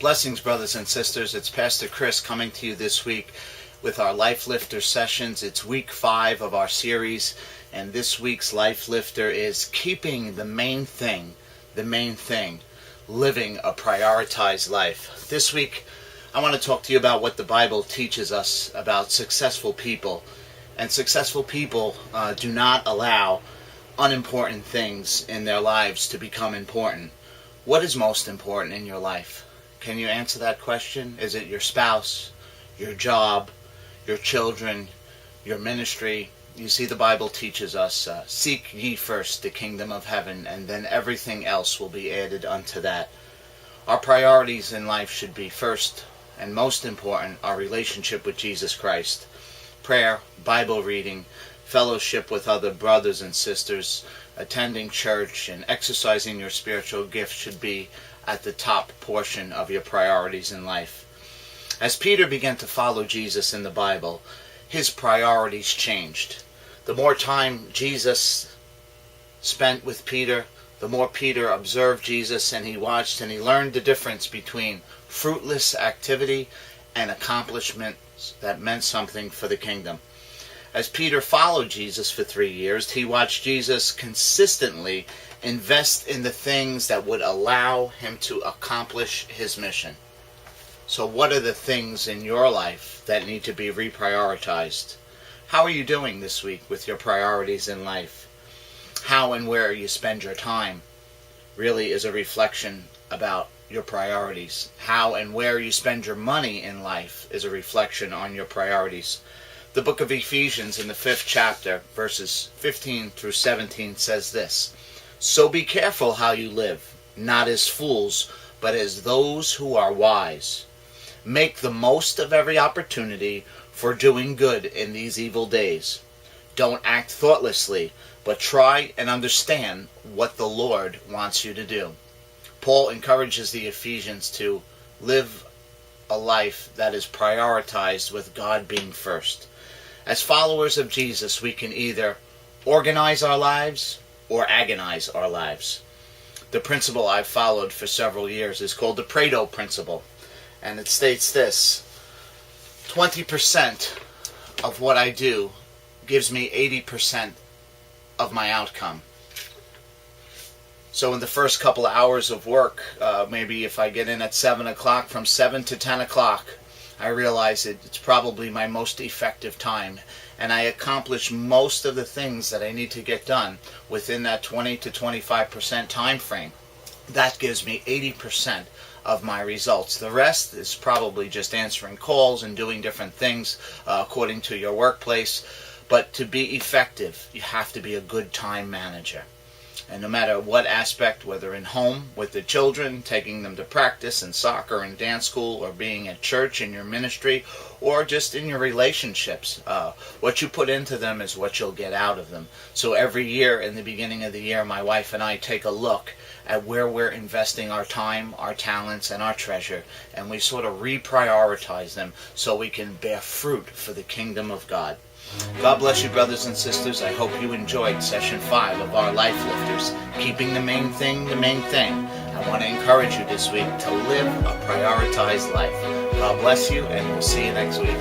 Blessings, brothers and sisters. It's Pastor Chris coming to you this week with our Life Lifter sessions. It's week 5 of our series, and this week's Life Lifter is keeping the main thing, living a prioritized life. This week, I want to talk to you about what the Bible teaches us about successful people. And successful people do not allow unimportant things in their lives to become important. What is most important in your life? Can you answer that question? Is it your spouse, your job, your children, your ministry? You see, the Bible teaches us, seek ye first the kingdom of heaven, and then everything else will be added unto that. Our priorities in life should be first and most important, our relationship with Jesus Christ. Prayer, Bible reading, fellowship with other brothers and sisters, attending church, and exercising your spiritual gifts should be at the top portion of your priorities in life. As Peter began to follow Jesus in the Bible, his priorities changed. The more time Jesus spent with Peter, the more Peter observed Jesus, and he watched and he learned the difference between fruitless activity and accomplishments that meant something for the kingdom. As Peter followed Jesus for 3 years, he watched Jesus consistently invest in the things that would allow him to accomplish his mission. So what are the things in your life that need to be reprioritized? How are you doing this week with your priorities in life? How and where you spend your time really is a reflection about your priorities. How and where you spend your money in life is a reflection on your priorities. The book of Ephesians in the 5th chapter, verses 15 through 17 says this: "So be careful how you live, not as fools, but as those who are wise. Make the most of every opportunity for doing good in these evil days. Don't act thoughtlessly, but try and understand what the Lord wants you to do." Paul encourages the Ephesians to live a life that is prioritized with God being first. As followers of Jesus, we can either organize our lives or agonize our lives. The principle I've followed for several years is called the Pareto principle, and it states this: 20% of what I do gives me 80% of my outcome. So in the first couple of hours of work, maybe if I get in at 7 o'clock, from 7 to 10 o'clock, I realize it's probably my most effective time, and I accomplish most of the things that I need to get done within that 20 to 25% time frame. That gives me 80% of my results. The rest is probably just answering calls and doing different things according to your workplace. But to be effective, you have to be a good time manager. And no matter what aspect, whether in home with the children, taking them to practice in soccer and dance school, or being at church in your ministry, or just in your relationships, what you put into them is what you'll get out of them. So every year, in the beginning of the year, my wife and I take a look at where we're investing our time, our talents, and our treasure, and we sort of reprioritize them so we can bear fruit for the kingdom of God. God bless you, brothers and sisters. I hope you enjoyed session 5 of our Life Lifters, keeping the main thing the main thing. I want to encourage you this week to live a prioritized life. God bless you, and we'll see you next week.